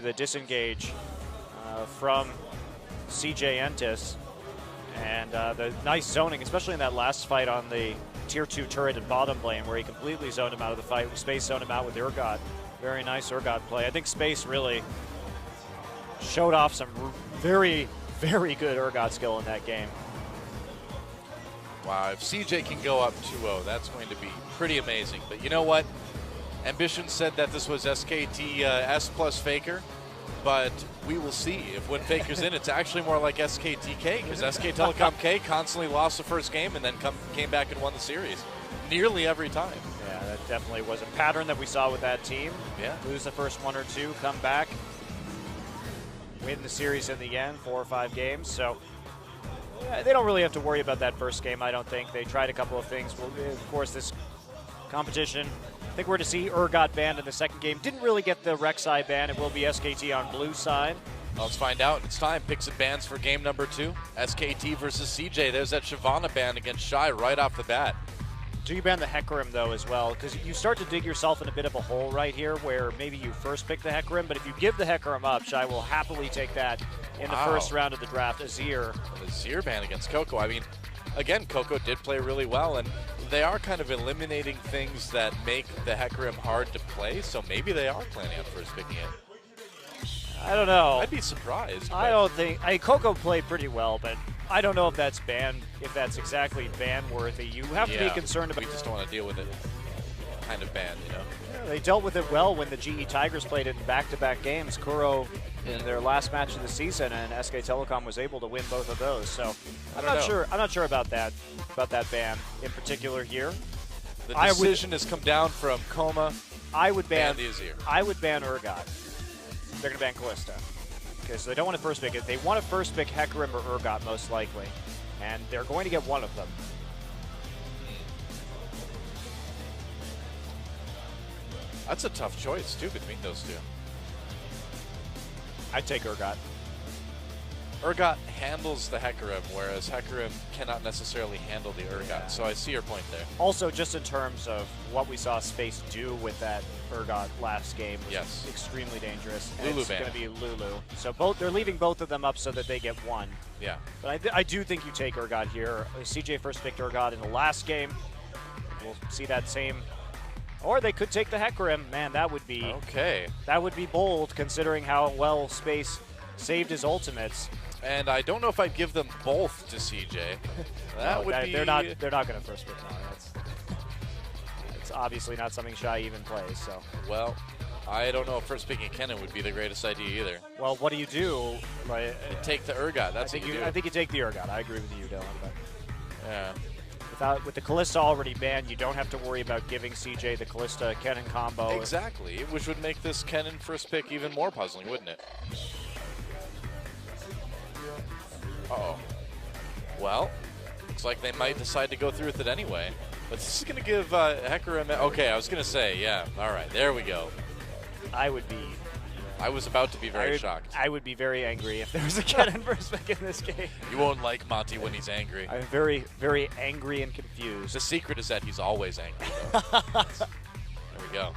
The disengage from CJ Entus, and the nice zoning, especially in that last fight on the tier 2 turret and bottom lane where he completely zoned him out of the fight. Space zoned him out with Urgot. Very nice Urgot play. I think Space really showed off some very, very good Urgot skill in that game. Wow, if CJ can go up 2-0, that's going to be pretty amazing. But you know what? Ambition said that this was SKT S plus Faker, but we will see. If when Faker's in, it's actually more like SKT K, because SK Telecom K constantly lost the first game and then came back and won the series nearly every time. Yeah, that definitely was a pattern that we saw with that team. Yeah. Lose the first one or two, come back, win the series in the end, 4 or 5 games. So yeah, they don't really have to worry about that first game, I don't think. They tried a couple of things. Well, of course, this competition, I think we're to see Urgot banned in the second game. Didn't really get the Rek'Sai ban. It will be SKT on blue side. Well, let's find out. It's time. Picks and bans for game number 2. SKT versus CJ. There's that Shyvana ban against Shy right off the bat. Do you ban the Hecarim, though, as well? Because you start to dig yourself in a bit of a hole right here where maybe you first pick the Hecarim, but if you give the Hecarim up, Shy will happily take that in the first round of the draft. Azir. Azir ban against Coco. I mean, again, Coco did play really well, and they are kind of eliminating things that make the Hecarim hard to play, so maybe they are planning on first picking it. I don't know. I'd be surprised. I don't think. Coco played pretty well, but I don't know if that's exactly ban worthy. You have to be concerned about. We just don't want to deal with it. Kind of ban, you know. Yeah, they dealt with it well when the GE Tigers played it in back-to-back games. Kuro in their last match of the season, and SK Telecom was able to win both of those. So I'm not sure about that ban in particular here. The decision has come down from Coma. I would ban the Azir. I would ban Urgot. They're going to ban Kalista. Okay, so they don't want to first pick it. They want to first pick Hecarim or Urgot most likely, and they're going to get one of them. That's a tough choice, too, between those two. I'd take Urgot. Urgot handles the Hecarim, whereas Hecarim cannot necessarily handle the Urgot. Yeah. So I see your point there. Also, just in terms of what we saw Space do with that Urgot last game, was extremely dangerous. And it's going to be Lulu. So they're leaving both of them up so that they get one. Yeah. But I do think you take Urgot here. CJ first picked Urgot in the last game. We'll see that same. Or they could take the Hecarim. Man, that would be That would be bold, considering how well Space saved his ultimates. And I don't know if I'd give them both to CJ. That would be. They're not going to first pick. No, it's obviously not something Shy even plays. So. Well, I don't know if first picking Kennen would be the greatest idea either. Well, what do you do? You take the Urgot. That's what you do. I think you take the Urgot. I agree with you, Dylan. But yeah. With the Kalista already banned, you don't have to worry about giving CJ the Kalista Kennen combo. Exactly, which would make this Kennen first pick even more puzzling, wouldn't it? Uh-oh. Well, looks like they might decide to go through with it anyway. But this is going to give Hecarim... Okay, I was going to say, yeah. All right, there we go. I was about to be very shocked. I would be very angry if there was a Kennen first pick in this game. You won't like Monty when he's angry. I'm very, very angry and confused. The secret is that he's always angry, though. There we go.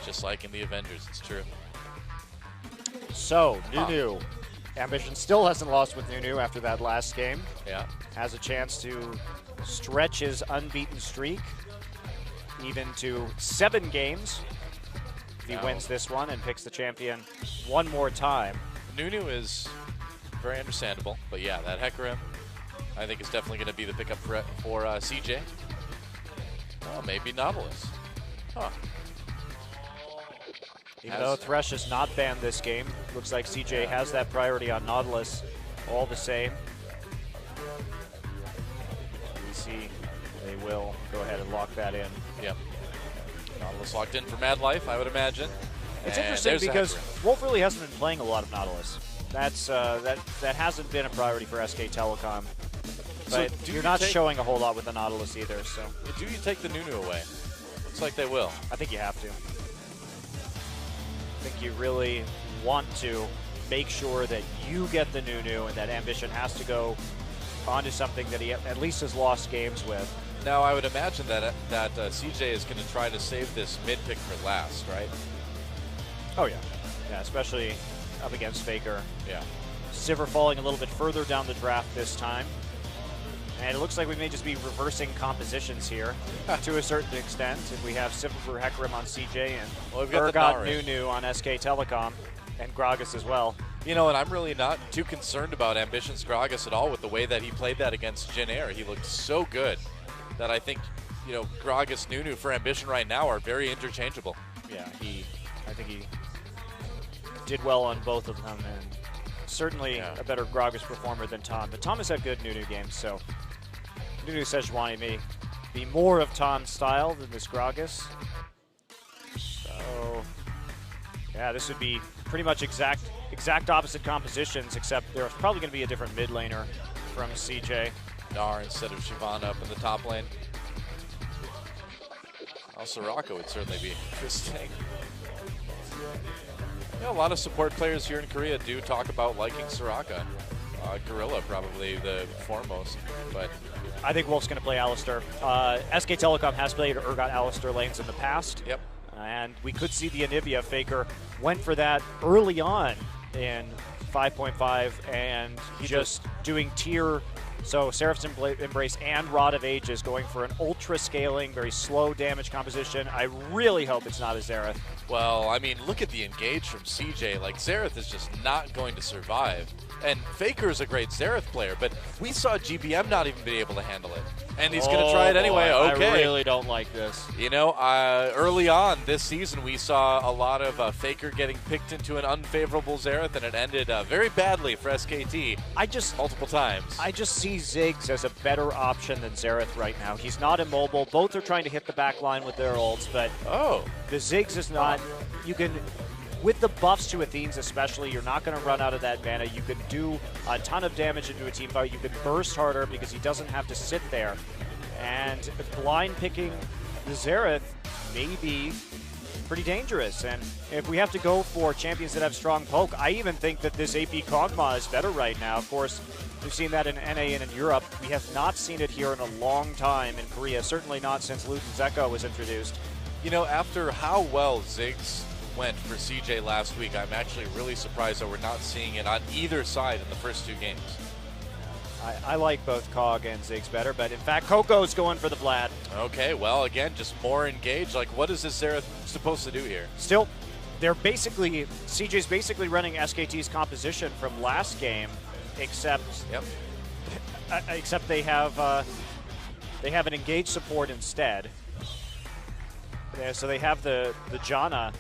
Just like in the Avengers, it's true. So, Nunu. Ambition still hasn't lost with Nunu after that last game. Yeah. Has a chance to stretch his unbeaten streak even to 7 games if he wins this one and picks the champion one more time. Nunu is very understandable, but yeah, that Hecarim I think is definitely going to be the pickup for CJ. Oh, maybe Nautilus. Huh. Even though Thresh is not banned this game, looks like CJ has that priority on Nautilus all the same. We see they will go ahead and lock that in. Yep. Nautilus locked in for Mad Life, I would imagine. It's interesting because Wolf really hasn't been playing a lot of Nautilus. That's that hasn't been a priority for SK Telecom. But so you're not showing a whole lot with the Nautilus either. So do you take the Nunu away? Looks like they will. I think you have to. I think you really want to make sure that you get the Nunu and that Ambition has to go onto something that he at least has lost games with. Now, I would imagine that CJ is going to try to save this mid pick for last, right? Oh, yeah. Yeah, especially up against Faker. Yeah. Sivir falling a little bit further down the draft this time. And it looks like we may just be reversing compositions here to a certain extent. If we have Sivir for Hecarim on CJ and Well, we've got Urgot Nunu on SK Telecom and Gragas as well. You know, and I'm really not too concerned about Ambition's Gragas at all with the way that he played that against Jin Air. He looked so good that I think, you know, Gragas, Nunu for Ambition right now are very interchangeable. Yeah, I think he did well on both of them, and certainly a better Gragas performer than Tom. But Tom has had good Nunu games, so Nunu Sejuani may be more of Tom's style than this Gragas. So, yeah, this would be pretty much exact opposite compositions, except there's probably going to be a different mid laner from CJ. Gnar instead of Shyvana up in the top lane. Well, Soraka would certainly be interesting. You know, a lot of support players here in Korea do talk about liking Soraka. Gorilla probably the foremost, but I think Wolf's going to play Alistar. SK Telecom has played Urgot Alistar lanes in the past. Yep. And we could see the Anivia. Faker went for that early on in 5.5 and just doing tier. So Seraph's Embrace and Rod of Ages going for an ultra scaling, very slow damage composition. I really hope it's not a Xerath. Well, I mean, look at the engage from CJ. Like, Xerath is just not going to survive. And Faker is a great Xerath player, but we saw GBM not even be able to handle it. And he's going to try it anyway. Okay. I really don't like this. You know, early on this season, we saw a lot of Faker getting picked into an unfavorable Xerath, and it ended very badly for SKT multiple times. I just see Ziggs as a better option than Xerath right now. He's not immobile. Both are trying to hit the back line with their ults, but the Ziggs is not. You can, with the buffs to Athene's especially, you're not going to run out of that mana. You can do a ton of damage into a team fight. You can burst harder because he doesn't have to sit there. And blind picking the Xerath may be pretty dangerous. And if we have to go for champions that have strong poke, I even think that this AP Kog'Maw is better right now. Of course, we've seen that in NA and in Europe. We have not seen it here in a long time in Korea, certainly not since Luton's Echo was introduced. You know, after how well Ziggs went for CJ last week, I'm actually really surprised that we're not seeing it on either side in the first two games. I like both Kog and Ziggs better, but in fact, Coco's going for the Vlad. Okay, well, again, just more engaged. Like, what is this Xerath supposed to do here? Still, CJ's basically running SKT's composition from last game, except they have an engaged support instead. So they have the Janna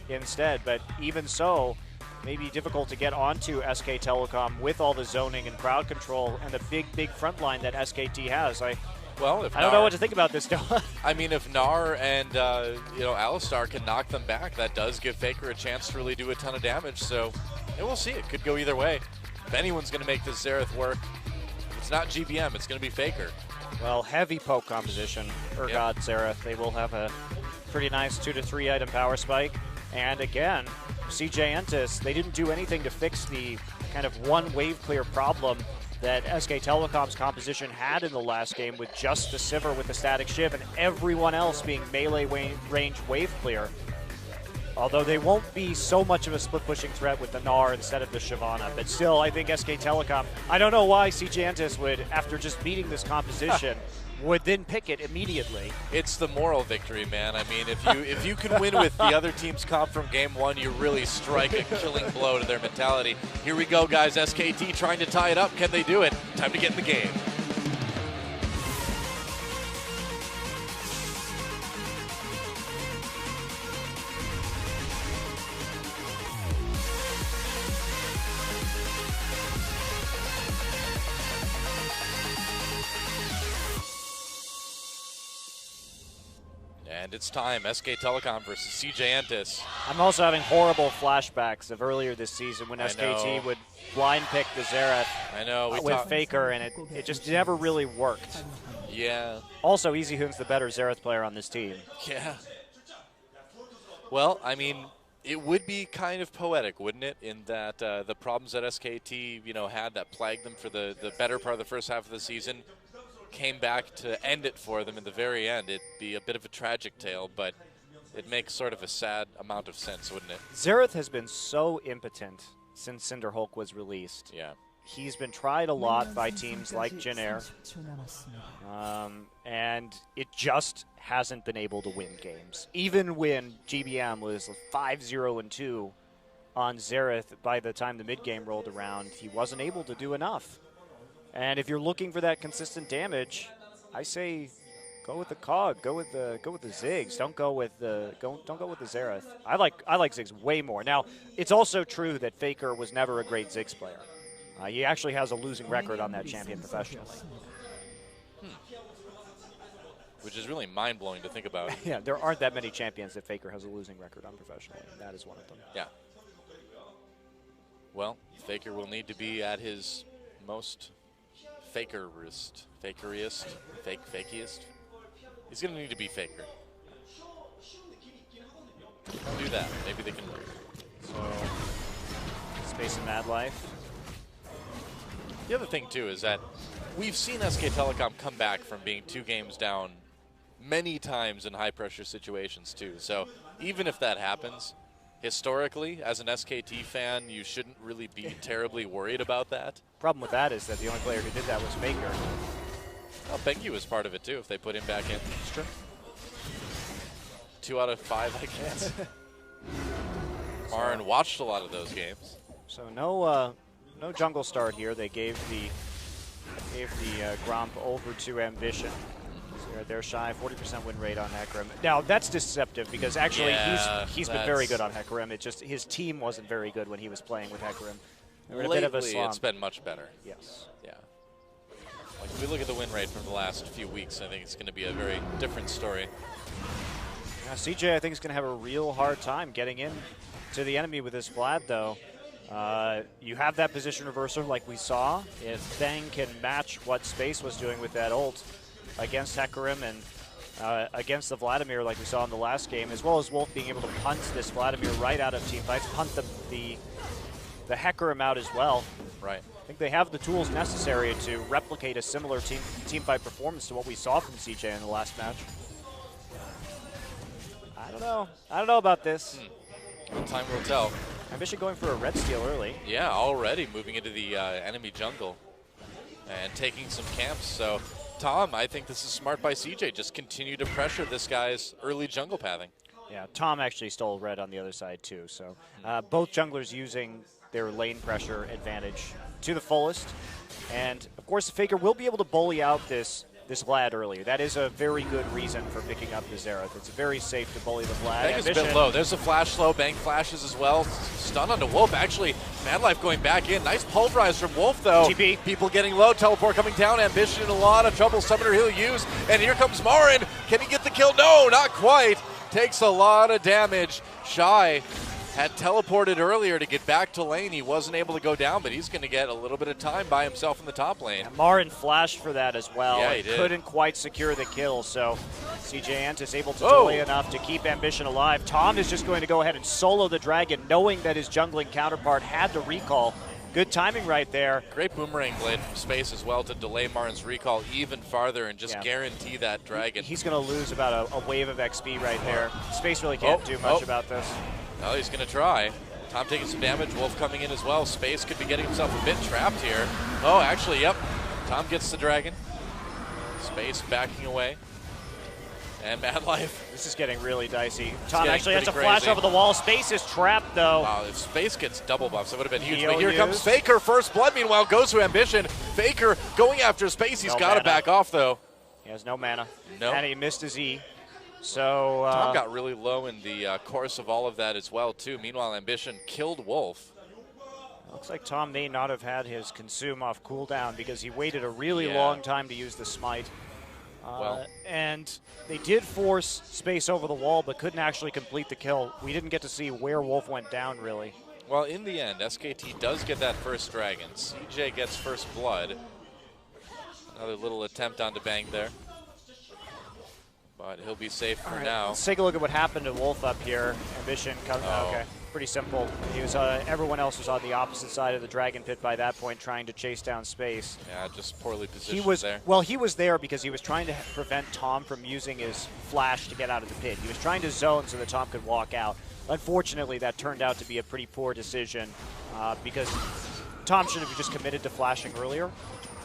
instead, but even so, maybe difficult to get onto SK Telecom with all the zoning and crowd control and the big front line that SKT has. I don't know what to think about this, though. I mean, if Gnar and Alistar can knock them back, that does give Faker a chance to really do a ton of damage. So, we'll see. It could go either way. If anyone's going to make this Xerath work, if it's not GBM, it's going to be Faker. Well, heavy poke composition. Urgot Xerath. They will have a pretty nice 2 to 3 item power spike. And again, CJ Entus, they didn't do anything to fix the kind of one wave clear problem that SK Telecom's composition had in the last game with just the Sivir with the static shiv and everyone else being melee range wave clear. Although they won't be so much of a split pushing threat with the Gnar instead of the Shyvana. But still, I think SK Telecom, I don't know why CJ Entus would, after just beating this composition, would then pick it immediately. It's the moral victory, man. I mean, if you can win with the other team's comp from game one, you really strike a killing blow to their mentality. Here we go, guys. SKT trying to tie it up. Can they do it? Time to get in the game. And it's time, SK Telecom versus CJ Entus. I'm also having horrible flashbacks of earlier this season when SKT would blind pick the Xerath with Faker, and it just never really worked. Yeah. Also, EasyHoon's the better Xerath player on this team. Yeah. Well, I mean, it would be kind of poetic, wouldn't it, in that the problems that SKT, had that plagued them for the better part of the first half of the season came back to end it for them in the very end. It'd be a bit of a tragic tale, but it makes sort of a sad amount of sense, wouldn't it? Xerath has been so impotent since Cinderhulk was released. Yeah. He's been tried a lot by teams like Jin and it just hasn't been able to win games. Even when GBM was 5-0-2 on Xerath by the time the mid-game rolled around, he wasn't able to do enough. And if you're looking for that consistent damage, I say go with the Cog, go with the Ziggs. Don't go with the Xerath. I like Ziggs way more. Now, it's also true that Faker was never a great Ziggs player. He actually has a losing record on that champion professionally. Which is really mind-blowing to think about. Yeah, there aren't that many champions that Faker has a losing record on professionally, and that is one of them. Yeah. Well, Faker will need to be at his most fakeriest. He's going to need to be Faker. Don't do that. Maybe they can work. So, Space and Mad Life. The other thing, too, is that we've seen SK Telecom come back from being 2 games down many times in high-pressure situations, too. So even if that happens, historically, as an SKT fan, you shouldn't really be terribly worried about that. Problem with that is that the only player who did that was Faker. Well, Bengi was part of it, too, if they put him back in. It's true. 2 out of 5, I guess. Marin watched a lot of those games. So no jungle start here. They gave the Gromp over to Ambition. So they're shy, 40% win rate on Hecarim. Now that's deceptive because actually he's been very good on Hecarim. It's just his team wasn't very good when he was playing with Hecarim. Lately, it's been much better. Yes. Yeah. Like if we look at the win rate from the last few weeks, I think it's going to be a very different story. Now, CJ, I think, is going to have a real hard time getting in to the enemy with this Vlad, though. You have that position reversal like we saw. If Thang can match what Space was doing with that ult against Hecarim and against the Vladimir like we saw in the last game, as well as Wolf being able to punt this Vladimir right out of team fights, punt the Hecarim out as well. Right. I think they have the tools necessary to replicate a similar team fight performance to what we saw from CJ in the last match. I don't know. I don't know about this. Well, time will tell. Ambition going for a red steal early. Yeah, already moving into the enemy jungle and taking some camps. So, Tom, I think this is smart by CJ. Just continue to pressure this guy's early jungle pathing. Yeah, Tom actually stole red on the other side too. So both junglers using their lane pressure advantage to the fullest. And, of course, the Faker will be able to bully out this Vlad earlier. That is a very good reason for picking up the Xerath. It's very safe to bully the Vlad. Bang is a bit low. There's a flash slow. Bang flashes as well. Stun onto Wolf. Actually, Mad Life going back in. Nice pulverize from Wolf, though. TP. People getting low. Teleport coming down. Ambition in a lot of trouble. Summoner he'll use. And here comes Marin. Can he get the kill? No, not quite. Takes a lot of damage. Shy had teleported earlier to get back to lane. He wasn't able to go down, but he's going to get a little bit of time by himself in the top lane. And Marin flashed for that as well. Yeah, he did. Couldn't quite secure the kill, so CJ Entus able to delay enough to keep Ambition alive. Tom is just going to go ahead and solo the dragon, knowing that his jungling counterpart had to recall. Good timing right there. Great boomerang blade from Space as well to delay Marin's recall even farther and just guarantee that dragon. He's going to lose about a wave of XP right there. Space really can't do much about this. Well, he's going to try. Tom taking some damage. Wolf coming in as well. Space could be getting himself a bit trapped here. Oh, actually, yep. Tom gets the dragon. Space backing away. And Mad Life. This is getting really dicey. Tom actually has a flash over the wall. Space is trapped, though. Wow, if Space gets double buffs, it would have been huge. But here comes Faker. First blood, meanwhile, goes to Ambition. Faker going after Space. He's got to back off, though. He has no mana. Nope. And he missed his E. So Tom got really low in the course of all of that as well, too. Meanwhile, Ambition killed Wolf. Looks like Tom may not have had his consume off cooldown because he waited a really long time to use the smite. And they did force Space over the wall, but couldn't actually complete the kill. We didn't get to see where Wolf went down, really. Well, in the end, SKT does get that first dragon. CJ gets first blood. Another little attempt on to Bang there. But he'll be safe for now. Let's take a look at what happened to Wolf up here. Ambition comes. Okay. Pretty simple. He was. Everyone else was on the opposite side of the dragon pit by that point, trying to chase down space. Yeah, just poorly positioned He was there. well. He was there because he was trying to prevent Tom from using his flash to get out of the pit. He was trying to zone so that Tom could walk out. Unfortunately, that turned out to be a pretty poor decision because Tom should have just committed to flashing earlier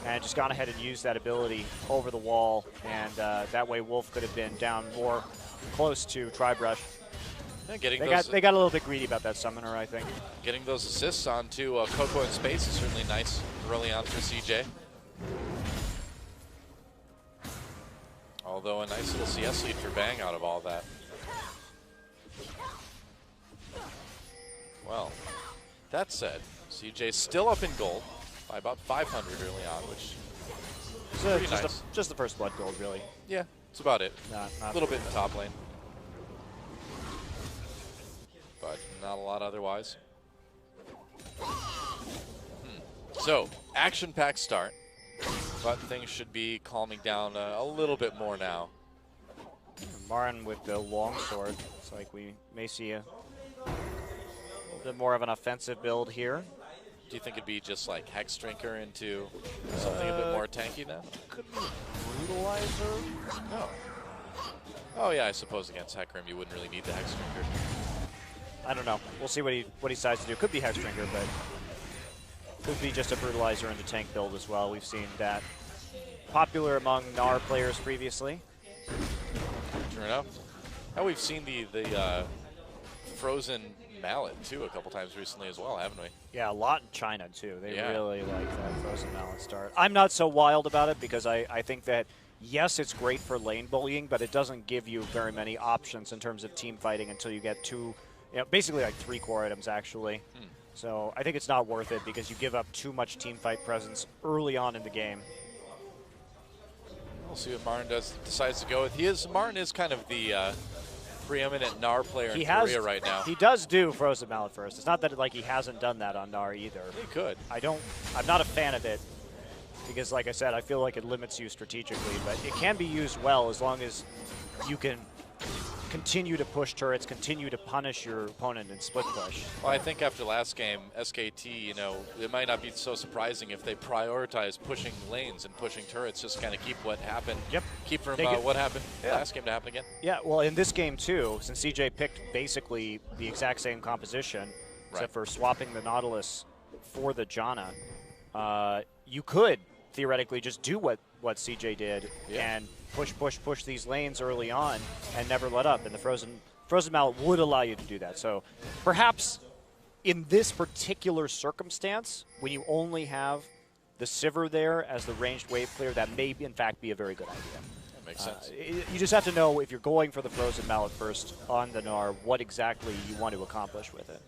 and just gone ahead and used that ability over the wall, and that way Wolf could have been down more close to Tribrush. Yeah, they got a little bit greedy about that summoner, I think. Getting those assists onto Coco in space is certainly nice early on for CJ. Although a nice little CS lead for Bang out of all that. Well, that said, CJ's still up in gold by about 500 early on, which is pretty nice. Just the first blood gold, really. Yeah, that's about it. Not a little bit in the top lane. But not a lot otherwise. So, action-packed start, but things should be calming down a little bit more now. Marin with the longsword. It's like we may see a little bit more of an offensive build here. Do you think it'd be just like Hex Drinker into something a bit more tanky now? Could be Brutalizer. No. Oh yeah, I suppose against Hecarim you wouldn't really need the Hex Drinker. I don't know. We'll see what he decides to do. Could be Hex Drinker, but could be just a Brutalizer into tank build as well. We've seen that popular among Gnar players previously. True enough. Now we've seen the frozen mallet too a couple times recently as well, haven't we? Yeah, a lot in China too. They Yeah. really like that frozen mallet start. I'm not so wild about it because I think that yes, it's great for lane bullying, but it doesn't give you very many options in terms of team fighting until you get to basically like 3 core items actually. So I think it's not worth it because you give up too much team fight presence early on in the game. We'll see what Marin decides to go with. Marin is kind of the preeminent Gnar player in Korea right now. He does do frozen mallet first. It's not that he hasn't done that on Gnar either. He could. I'm not a fan of it because, like I said, I feel like it limits you strategically, but it can be used well as long as you can continue to push turrets, continue to punish your opponent and split push. Well, I think after last game, SKT, it might not be so surprising if they prioritize pushing lanes and pushing turrets, just kind of keep what happened. Yep. Keep from what happened last game to happen again. Yeah, well, in this game too, since CJ picked basically the exact same composition, except for swapping the Nautilus for the Janna, you could theoretically just do what CJ did and push these lanes early on and never let up. And the frozen mallet would allow you to do that. So perhaps in this particular circumstance, when you only have the Sivir there as the ranged wave clear, that may in fact be a very good idea. That makes sense. You just have to know if you're going for the frozen mallet first on the Gnar, what exactly you want to accomplish with it.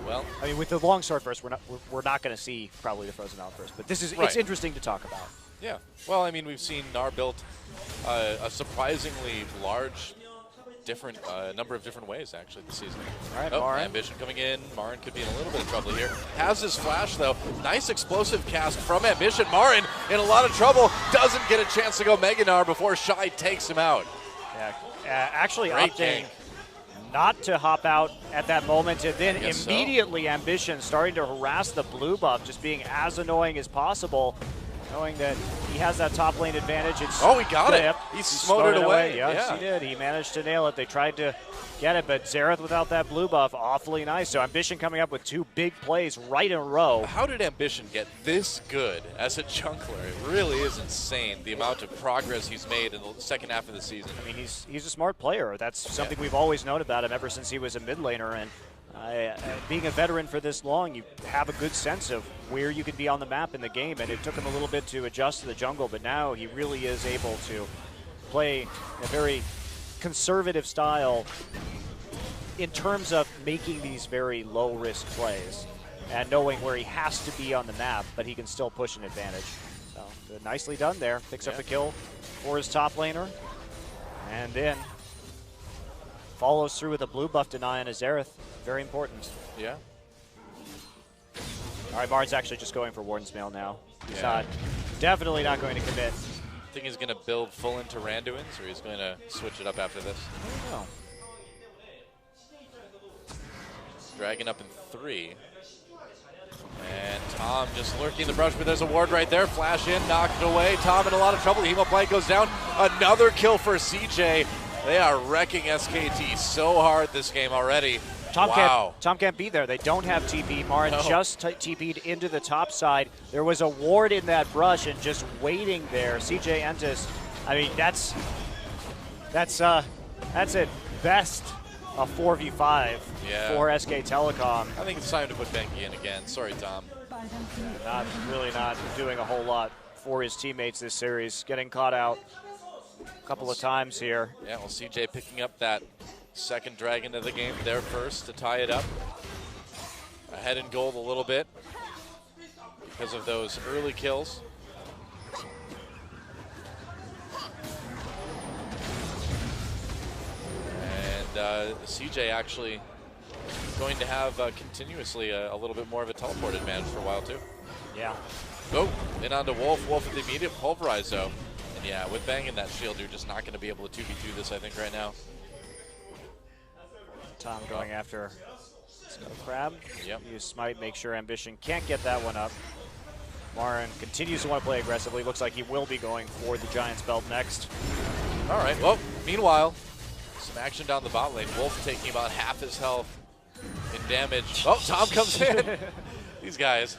Well, I mean, with the longsword first, we're not going to see probably the frozen mallet first, but this is it's interesting to talk about. Yeah. Well, I mean, we've seen Gnar built a surprisingly large, number of different ways actually this season. All right, Marin. Ambition coming in. Marin could be in a little bit of trouble here. Has his flash though. Nice explosive cast from Ambition. Marin in a lot of trouble. Doesn't get a chance to go Mega Gnar before Shy takes him out. Yeah. Actually Great opting gank. not to hop out at that moment, and then Guess immediately Ambition starting to harass the blue buff, just being as annoying as possible, knowing that he has that top lane advantage. He got it. He smote it away. Yes, he did. He managed to nail it. They tried to get it, but Xerath without that blue buff, awfully nice. So Ambition coming up with 2 big plays right in a row. How did Ambition get this good as a jungler? It really is insane, the amount of progress he's made in the second half of the season. I mean, he's a smart player. That's something we've always known about him ever since he was a mid laner. And being a veteran for this long, you have a good sense of where you can be on the map in the game. And it took him a little bit to adjust to the jungle, but now he really is able to play a very conservative style in terms of making these very low-risk plays and knowing where he has to be on the map, but he can still push an advantage. So nicely done there. Picks up the kill for his top laner, and then follows through with a blue buff deny on a Xerath. Very important. Yeah. All right, Marin's actually just going for Warden's Mail now. He's definitely not going to commit. I think he's going to build full into Randuin's, or he's going to switch it up after this. I don't know. Dragon up in 3. And Tom just lurking the brush, but there's a ward right there. Flash in, knocked away. Tom in a lot of trouble. The Hemoplay goes down. Another kill for CJ. They are wrecking SKT so hard this game already. Tom can't be there. They don't have TP. Marin just TP'd into the top side. There was a ward in that brush and just waiting there. CJ Entus, I mean, that's at best a 4v5 for SK Telecom. I think it's time to put Benki in again. Sorry, Tom. Not doing a whole lot for his teammates this series. Getting caught out a couple of times here. Yeah, well, CJ picking up that second Dragon of the game there first to tie it up. Ahead in gold a little bit because of those early kills. And CJ actually going to have continuously a little bit more of a teleport advantage for a while too. Yeah. Oh, in onto Wolf. Wolf with the immediate pulverize though. And yeah, with banging that shield, you're just not going to be able to 2v2 this, I think, right now. Tom going after Snow Crab. Yep. Use Smite, make sure Ambition can't get that one up. Marin continues to want to play aggressively. Looks like he will be going for the Giants belt next. All right, well, meanwhile, some action down the bot lane. Wolf taking about half his health in damage. Oh, Tom comes in. These guys.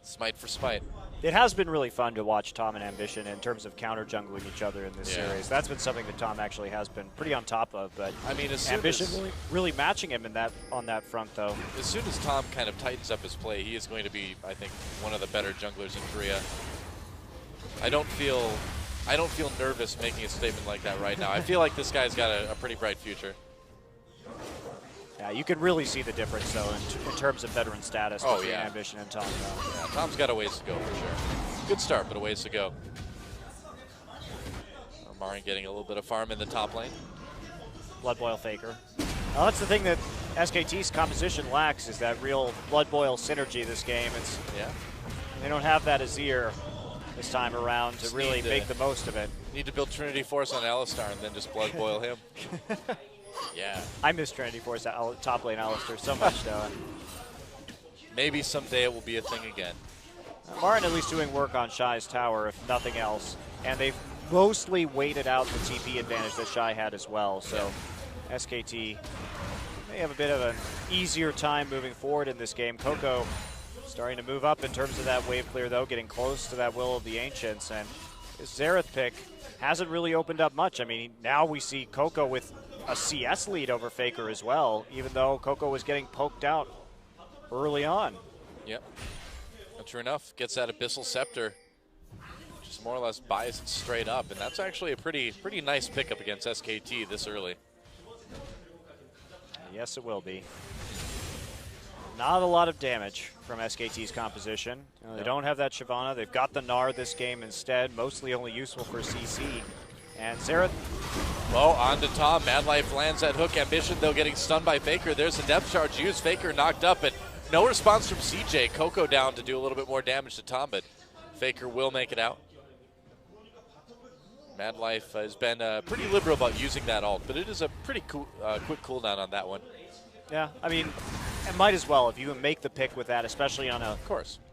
Smite for Smite. It has been really fun to watch Tom and Ambition in terms of counter jungling each other in this series. That's been something that Tom actually has been pretty on top of. But I mean, Ambition really matching him in on that front, though. As soon as Tom kind of tightens up his play, he is going to be, I think, one of the better junglers in Korea. I don't feel nervous making a statement like that right now. I feel like this guy's got a pretty bright future. Yeah, you can really see the difference, though, in terms of veteran status between Ambition and Tom. Yeah, Tom's got a ways to go, for sure. Good start, but a ways to go. Marin getting a little bit of farm in the top lane. Blood Boil Faker. Well, that's the thing that SKT's composition lacks, is that real Blood Boil synergy this game. They don't have that Azir this time around to really make the most of it. Need to build Trinity Force on Alistar and then just Blood Boil him. Yeah. I miss Trinity Force top lane Alistar so much, though. Maybe someday it will be a thing again. Marin at least doing work on Shy's tower, if nothing else. And they've mostly waited out the TP advantage that Shy had as well. So SKT may have a bit of an easier time moving forward in this game. Coco starting to move up in terms of that wave clear, though, getting close to that Will of the Ancients. And his Xerath pick hasn't really opened up much. I mean, now we see Coco with a CS lead over Faker as well, even though Coco was getting poked out early on. Yep. And true enough, gets that Abyssal Scepter. Just more or less buys it straight up, and that's actually a pretty nice pickup against SKT this early. Yes, it will be. Not a lot of damage from SKT's composition. They don't have that Shyvana. They've got the Gnar this game instead, mostly only useful for CC. And Xerath. Well, on to Tom. Mad Life lands that hook. Ambition, though, getting stunned by Faker. There's a depth charge used. Faker knocked up, but no response from CJ. Coco down to do a little bit more damage to Tom, but Faker will make it out. Mad Life has been pretty liberal about using that ult, but it is a pretty quick cooldown on that one. Yeah, I mean, it might as well if you make the pick with that, especially on a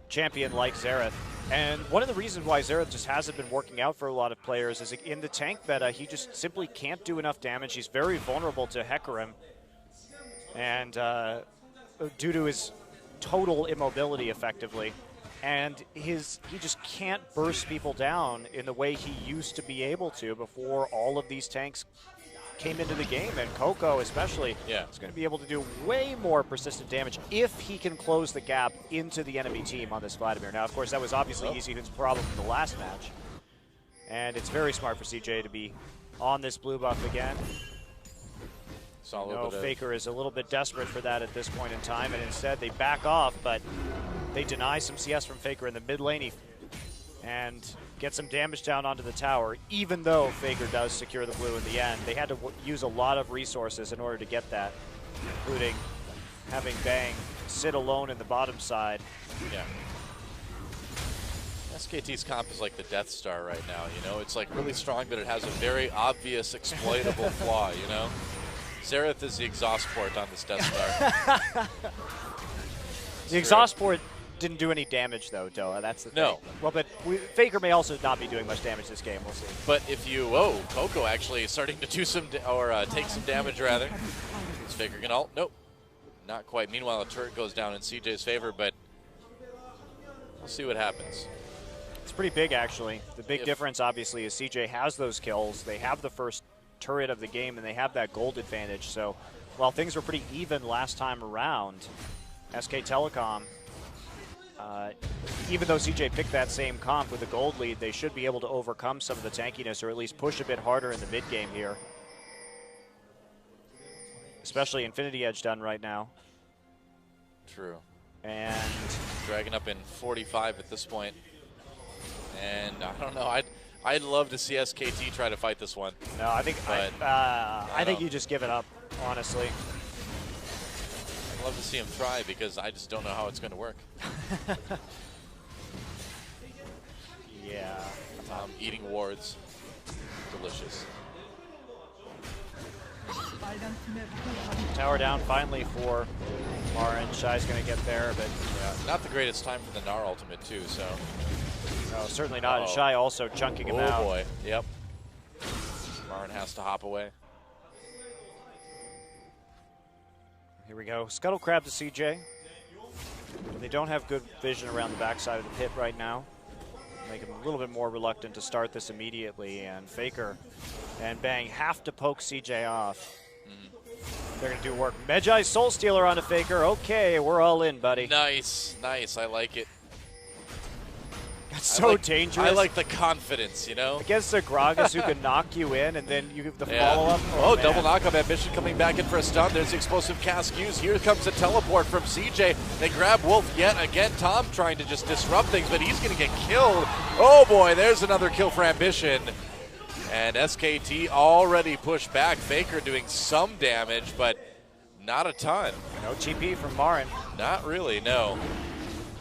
champion like Xerath. And one of the reasons why Xerath just hasn't been working out for a lot of players is in the tank meta, he just simply can't do enough damage. He's very vulnerable to Hecarim. And due to his total immobility, effectively. And he just can't burst people down in the way he used to be able to before all of these tanks came into the game, and Coco especially is going to be able to do way more persistent damage if he can close the gap into the enemy team on this Vladimir. Now, of course, that was obviously Easy's problem in the last match, and it's very smart for CJ to be on this blue buff again. Faker is a little bit desperate for that at this point in time, and instead they back off, but they deny some CS from Faker in the mid lane and get some damage down onto the tower, even though Faker does secure the blue in the end. They had to use a lot of resources in order to get that, including having Bang sit alone in the bottom side. Yeah. SKT's comp is like the Death Star right now, you know? It's like really strong, but it has a very obvious exploitable flaw, you know? Xerath is the exhaust port on this Death Star. The exhaust port didn't do any damage, though, Doa. That's the thing. No. Well, but Faker may also not be doing much damage this game. We'll see. But if you, oh, Coco actually starting to do some, take some damage, rather. Is Faker gonna ult? Nope. Not quite. Meanwhile, the turret goes down in CJ's favor, but we'll see what happens. It's pretty big, actually. The big difference, obviously, is CJ has those kills. They have the first turret of the game, and they have that gold advantage. So while things were pretty even last time around, SK Telecom, even though CJ picked that same comp with a gold lead, they should be able to overcome some of the tankiness, or at least push a bit harder in the mid game here. Especially Infinity Edge done right now. True. And Dragon up in 45 at this point. And I don't know, I'd love to see SKT try to fight this one. No, I think I think you just give it up, honestly. I'd love to see him try because I just don't know how it's going to work. Yeah. Eating wards. Delicious. Tower down finally for Marin. Shy's going to get there, but yeah, not the greatest time for the Gnar ultimate too, so. No, certainly not. And Shy also chunking him out. Oh boy, yep. Marin has to hop away. Here we go. Scuttle Crab to CJ. They don't have good vision around the backside of the pit right now. Make him a little bit more reluctant to start this immediately. And Faker and Bang have to poke CJ off. They're going to do work. Medjai Soul Stealer onto Faker. Okay, we're all in, buddy. Nice, nice. I like it. That's so dangerous. I like the confidence, you know? Against a Gragas who can knock you in, and then you give the follow-up. Oh, double knock-up. Ambition coming back in for a stun. There's the explosive cast used. Here comes a teleport from CJ. They grab Wolf yet again. Tom trying to just disrupt things, but he's going to get killed. Oh, boy, there's another kill for Ambition. And SKT already pushed back. Faker doing some damage, but not a ton. No TP from Marin. Not really, no.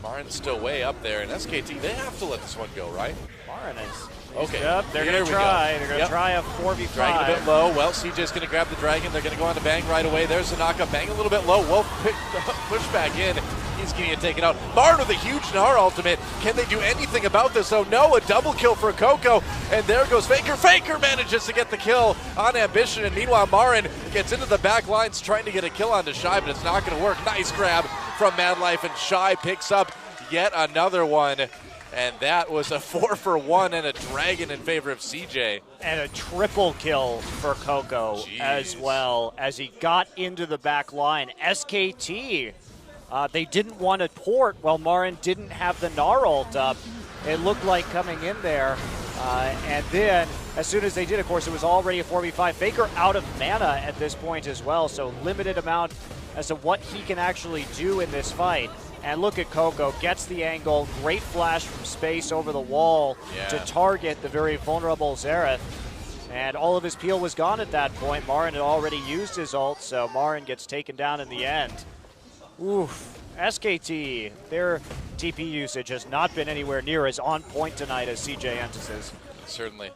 Marin's still way up there, and SKT, they have to let this one go, right? Marin is. Okay. Yep, they're going to try. They're going to try a 4v5. Dragon a bit low. Well, CJ's going to grab the Dragon. They're going to go on to Bang right away. There's the knockup. Bang a little bit low. Wolf push back in. He's going to get taken out. Marin with a huge Gnar ultimate. Can they do anything about this? Oh, no. A double kill for Coco. And there goes Faker. Faker manages to get the kill on Ambition. And meanwhile, Marin gets into the back lines trying to get a kill onto Shy, but it's not going to work. Nice grab from Mad Life, and Shy picks up yet another one. And that was a 4-for-1 and a Dragon in favor of CJ. And a triple kill for Coco as well as he got into the back line. SKT, they didn't want to port while Marin didn't have the Gnar ult up. It looked like coming in there. And then, as soon as they did, of course, it was already a 4v5. Faker out of mana at this point as well, so limited amount as to what he can actually do in this fight. And look at Coco, gets the angle, great flash from space over the wall to target the very vulnerable Xerath. And all of his peel was gone at that point. Marin had already used his ult, so Marin gets taken down in the end. Oof. SKT, their TP usage has not been anywhere near as on point tonight as CJ Entus's. Certainly.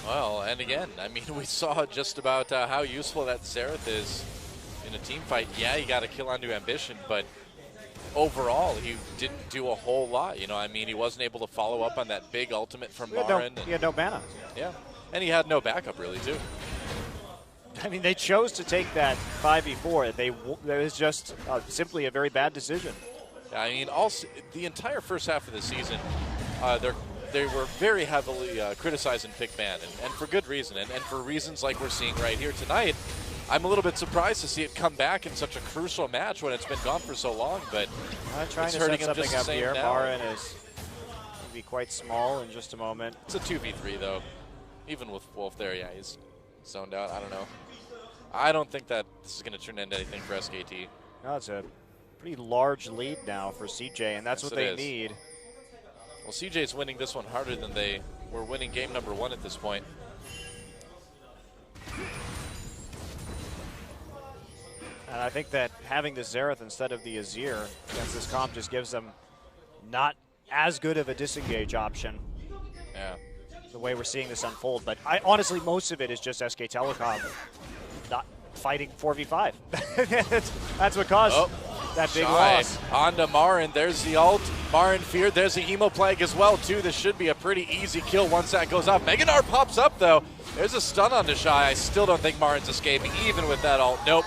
Well, and again, I mean, we saw just about how useful that Xerath is in a team fight. Yeah, he got a kill onto Ambition, but overall, he didn't do a whole lot. You know, I mean, he wasn't able to follow up on that big ultimate from Marin. He had no mana. Yeah, and he had no backup, really, too. I mean, they chose to take that 5v4. That was just simply a very bad decision. I mean, also, the entire first half of the season, they were very heavily criticizing Pick Ban, and for good reason, and for reasons like we're seeing right here tonight. I'm a little bit surprised to see it come back in such a crucial match when it's been gone for so long, but trying to set something up here. Marin is going to be quite small in just a moment. It's a 2v3, though. Even with Wolf there, yeah, he's zoned out. I don't know. I don't think that this is going to turn into anything for SKT. No, it's a pretty large lead now for CJ, and that's what they need. Well, CJ's winning this one harder than they were winning game number 1 at this point. And I think that having the Xerath instead of the Azir against this comp just gives them not as good of a disengage option. Yeah. the way we're seeing this unfold. But honestly, most of it is just SK Telecom not fighting 4v5. That's what caused that big loss. Onto Marin. There's the ult. Marin feared. There's a Hemoplague as well, too. This should be a pretty easy kill once that goes off. Meganar pops up, though. There's a stun onto Shy. I still don't think Marin's escaping, even with that ult. Nope.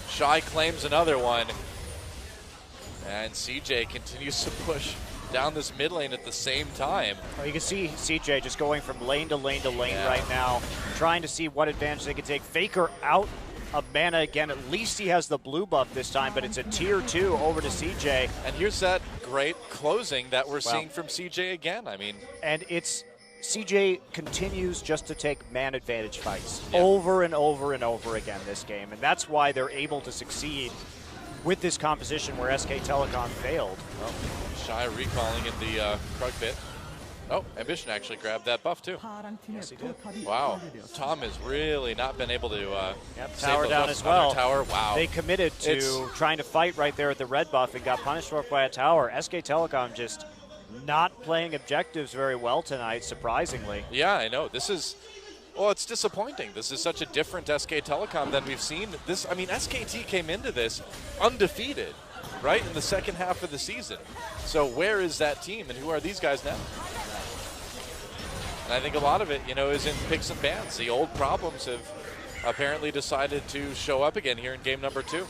Shy claims another one. And CJ continues to push down this mid lane at the same time. Well, you can see CJ just going from lane to lane to lane right now, trying to see what advantage they can take. Faker out of mana again. At least he has the blue buff this time, but it's a tier 2 over to CJ. And here's that great closing that we're seeing from CJ again. I mean, and it's CJ continues just to take man advantage fights over and over and over again this game, and that's why they're able to succeed with this composition where SK Telecom failed. Oh, Shy recalling in the Krug pit. Oh, Ambition actually grabbed that buff too. Yes, he did. Wow, Tom has really not been able to tower down as well. Tower. Wow. They committed to trying to fight right there at the red buff and got punished for it by a tower. SK Telecom just not playing objectives very well tonight, surprisingly. Yeah, I know. This is, well, it's disappointing. This is such a different SK Telecom than we've seen. This, I mean, SKT came into this undefeated, right, in the second half of the season. So where is that team, and who are these guys now? And I think a lot of it, you know, is in picks and bans. The old problems have apparently decided to show up again here in game number 2.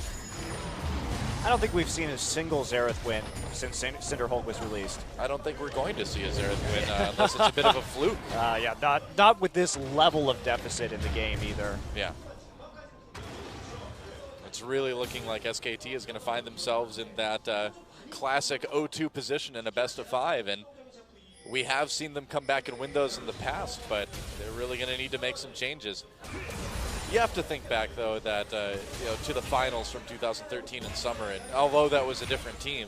I don't think we've seen a single Xerath win since Cinderhold was released. I don't think we're going to see a Xerath win unless it's a bit of a fluke. Yeah, not with this level of deficit in the game either. Yeah. It's really looking like SKT is going to find themselves in that classic 0-2 position in a best of 5, and we have seen them come back and win those in the past, but they're really going to need to make some changes. You have to think back, though, that you know, to the finals from 2013 in summer, and although that was a different team,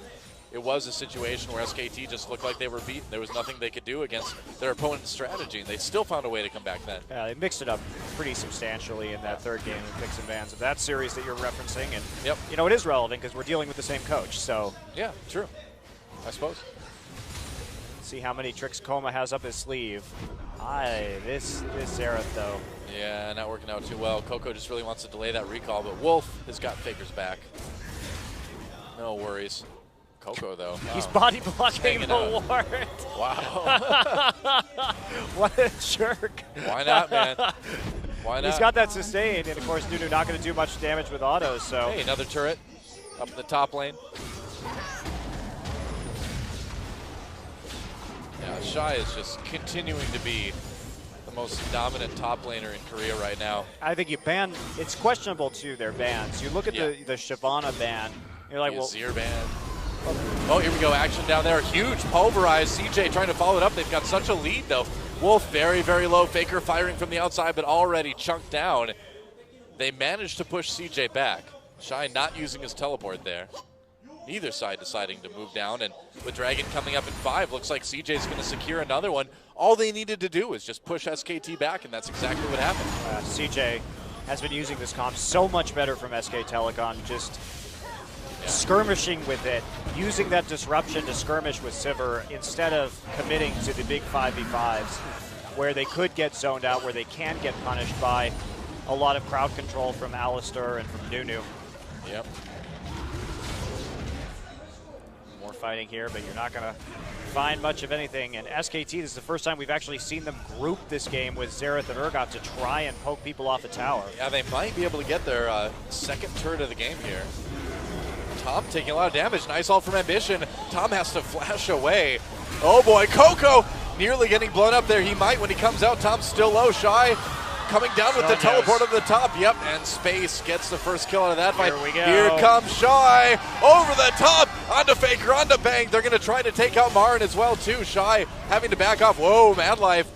it was a situation where SKT just looked like they were beaten. There was nothing they could do against their opponent's strategy, and they still found a way to come back then. Yeah, they mixed it up pretty substantially in that third game of picks and bans of that series that you're referencing, and you know, it is relevant because we're dealing with the same coach, so. Yeah, true, I suppose. See how many tricks Koma has up his sleeve. This Xerath, though. Yeah, not working out too well. Coco just really wants to delay that recall, but Wolf has got Faker's back. No worries. Coco, though. He's body blocking the ward. Wow. What a jerk. Why not, man? Why not? He's got that sustain, and of course, Nunu not going to do much damage with autos, so. Hey, another turret up in the top lane. Yeah, Shy is just continuing to be the most dominant top laner in Korea right now. I think you ban, it's questionable too, their bans. You look at the Shyvana ban, you're like, well. Azir ban. Oh, here we go, action down there. Huge pulverize. CJ trying to follow it up. They've got such a lead, though. Wolf very, very low. Faker firing from the outside, but already chunked down. They managed to push CJ back. Shy not using his teleport there. Neither side deciding to move down, and with Dragon coming up in 5, looks like CJ's going to secure another one. All they needed to do was just push SKT back, and that's exactly what happened. CJ has been using this comp so much better from SK Telecom, just skirmishing with it, using that disruption to skirmish with Sivir instead of committing to the big 5v5s where they could get zoned out, where they can get punished by a lot of crowd control from Alistar and from Nunu. Yep. More fighting here, but you're not going to find much of anything. And SKT, this is the first time we've actually seen them group this game with Xerath and Urgot to try and poke people off the tower. Yeah, they might be able to get their second turret of the game here. Tom taking a lot of damage. Nice ult from Ambition. Tom has to flash away. Oh boy, Coco nearly getting blown up there. He might when he comes out. Tom's still low. Shy coming down with the teleport to the top. Yep, and Space gets the first kill out of that fight. Here we go. Here comes Shy over the top onto Faker, onto Bang. They're going to try to take out Marin as well too. Shy having to back off. Whoa, Mad Life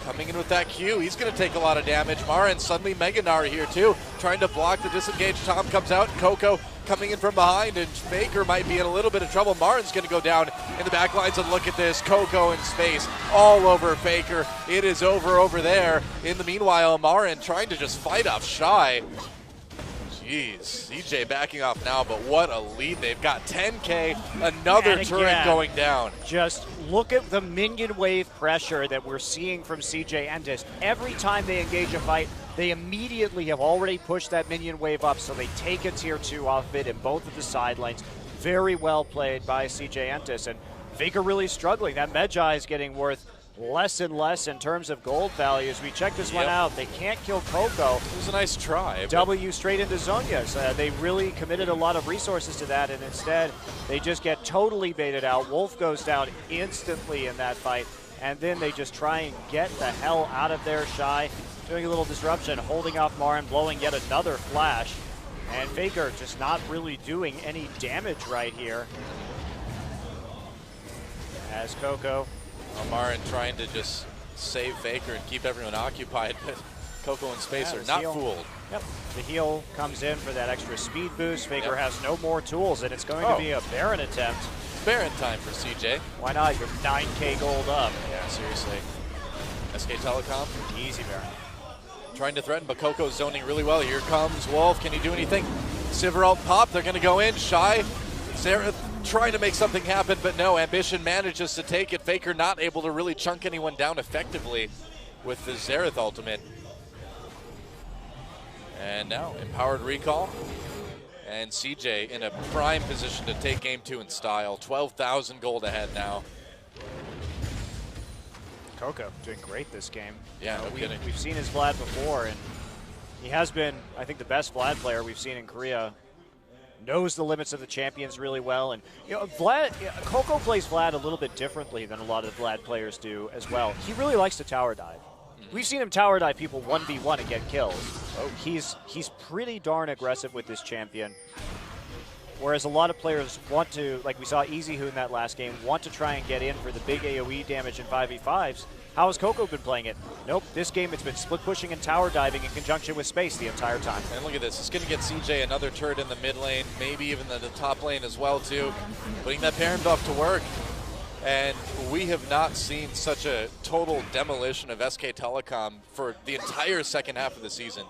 coming in with that Q. He's going to take a lot of damage. Marin suddenly Mega Nari here too, trying to block the disengage. Tom comes out. Coco coming in from behind, and Faker might be in a little bit of trouble. Marin's going to go down in the back lines, and look at this. Coco in space all over Faker. It is over there. In the meanwhile, Marin trying to just fight off Shy. Jeez, CJ backing off now, but what a lead. They've got 10K, another And turret again, going down. Just look at the minion wave pressure that we're seeing from CJ Entus. Every time they engage a fight, they immediately have already pushed that minion wave up, so they take a tier 2 off it in both of the side lanes. Very well played by CJ Entus, and Faker really struggling. That Medjai is getting worth less and less in terms of gold value. As we check this one out, they can't kill Coco. It was a nice try. W straight into Zhonya's. They really committed a lot of resources to that, and instead they just get totally baited out. Wolf goes down instantly in that fight, and then they just try and get the hell out of there. Shy doing a little disruption, holding off Marin, blowing yet another flash, and Faker just not really doing any damage right here. As Coco. Marin trying to just save Faker and keep everyone occupied, but Coco and Space are not fooled. Yep, the heal comes in for that extra speed boost. Faker has no more tools, and it's going to be a Baron attempt. It's Baron time for CJ. Why not? You're 9K gold up. Yeah, seriously. SK Telecom. Easy Baron. Trying to threaten, but Coco's zoning really well. Here comes Wolf. Can he do anything? Sivir pop. They're going to go in. Shy. Xerath trying to make something happen, but no. Ambition manages to take it. Faker not able to really chunk anyone down effectively with the Xerath ultimate. And now, empowered recall. And CJ in a prime position to take game 2 in style. 12,000 gold ahead now. Coco doing great this game. Yeah, no kidding. We've seen his Vlad before, and he has been, I think, the best Vlad player we've seen in Korea. Knows the limits of the champions really well, and Coco plays Vlad a little bit differently than a lot of the Vlad players do as well. He really likes to tower dive. We've seen him tower dive people 1v1 and get kills. He's pretty darn aggressive with this champion. Whereas a lot of players want to, like we saw EasyHoo in that last game, want to try and get in for the big AoE damage in 5v5s. How has Coco been playing it? Nope, this game it's been split pushing and tower diving in conjunction with Space the entire time. And look at this, it's going to get CJ another turret in the mid lane, maybe even the top lane as well too. Putting that Baron buff to work. And we have not seen such a total demolition of SK Telecom for the entire second half of the season.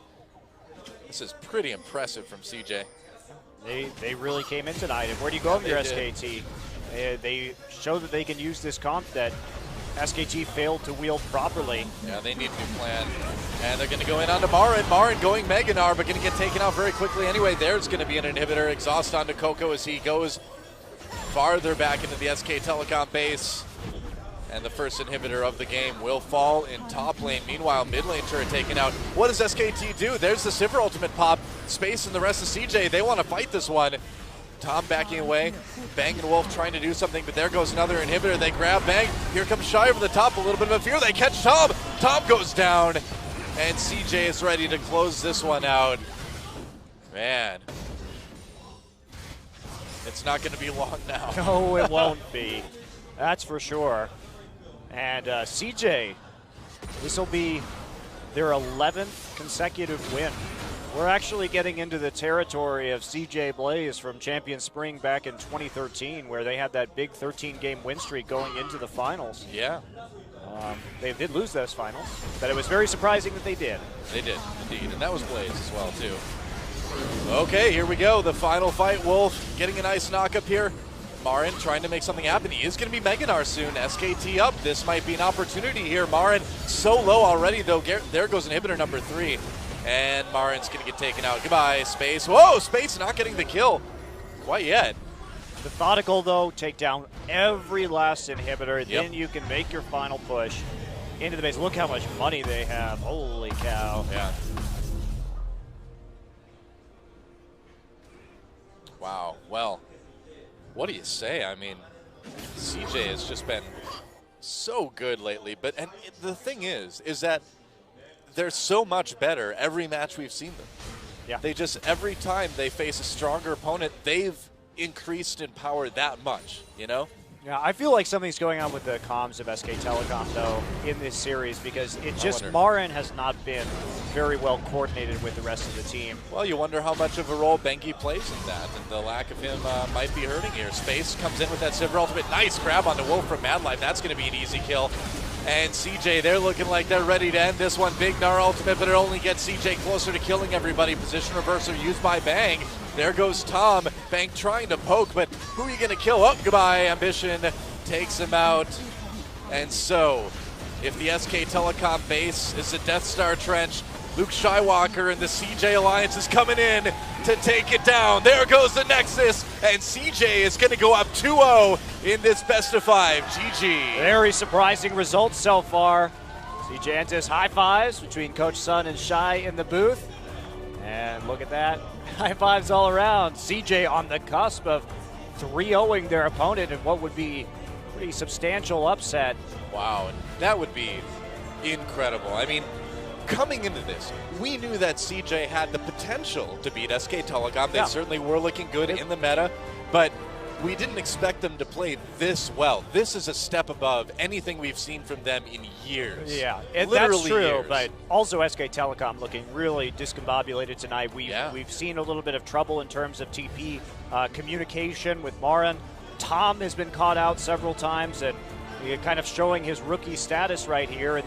This is pretty impressive from CJ. They really came in tonight. And where do you go with your SKT? They show that they can use this comp that SKT failed to wield properly. Yeah, they need a new plan. And they're going to go in onto Marin. Marin going Meganar, but going to get taken out very quickly anyway. There's going to be an inhibitor. Exhaust onto Coco as he goes farther back into the SK Telecom base. And the first inhibitor of the game will fall in top lane. Meanwhile, mid lane turret taken out. What does SKT do? There's the Sivir ultimate pop. Space and the rest of CJ, they want to fight this one. Tom backing away. Bang and Wolf trying to do something, but there goes another inhibitor. They grab Bang. Here comes Shy over the top. A little bit of a fear. They catch Tom. Tom goes down. And CJ is ready to close this one out. Man. It's not going to be long now. No, it won't be. That's for sure. And CJ, this will be their 11th consecutive win. We're actually getting into the territory of CJ Blaze from Champion Spring back in 2013, where they had that big 13-game win streak going into the finals. Yeah. They did lose those finals, but it was very surprising that they did. They did, indeed. And that was Blaze as well, too. Okay, here we go. The final fight. Wolf getting a nice knock up here. Marin trying to make something happen. He is going to be Meganar soon. SKT up. This might be an opportunity here. Marin so low already, though. There goes inhibitor number 3. And Marin's going to get taken out. Goodbye, Space. Whoa, Space not getting the kill quite yet. Methodical, though. Take down every last inhibitor. Yep. Then you can make your final push into the base. Look how much money they have. Holy cow. Yeah. Wow. Well, what do you say? I mean, CJ has just been so good lately. But and the thing is that they're so much better every match we've seen them. Yeah. They just, every time they face a stronger opponent, they've increased in power that much, you know? Yeah, I feel like something's going on with the comms of SK Telecom, though, in this series, because it just, Marin has not been very well coordinated with the rest of the team. Well, you wonder how much of a role Bengi plays in that, and the lack of him might be hurting here. Space comes in with that Sivir ultimate. Nice grab on the Wolf from Mad Life. That's going to be an easy kill. And CJ, they're looking like they're ready to end this one. Big Gnar ultimate, but it only gets CJ closer to killing everybody. Position reversal used by Bang. There goes Tom. Bang trying to poke, but who are you going to kill? Oh, goodbye. Ambition takes him out. And so, if the SK Telecom base is a Death Star trench, Luke Skywalker and the CJ Alliance is coming in to take it down. There goes the Nexus, and CJ is going to go up 2-0 in this best of 5. GG. Very surprising results so far. CJ Entus high fives between Coach Sun and Shy in the booth. And look at that. High fives all around. CJ on the cusp of 3-0ing their opponent in what would be a pretty substantial upset. Wow, that would be incredible. I mean, coming into this, we knew that CJ had the potential to beat SK Telecom. They certainly were looking good in the meta, but we didn't expect them to play this well. This is a step above anything we've seen from them in years. Yeah, literally that's true, years. but also SK Telecom looking really discombobulated tonight. We've seen a little bit of trouble in terms of TP communication with Marin. Tom has been caught out several times, and kind of showing his rookie status right here in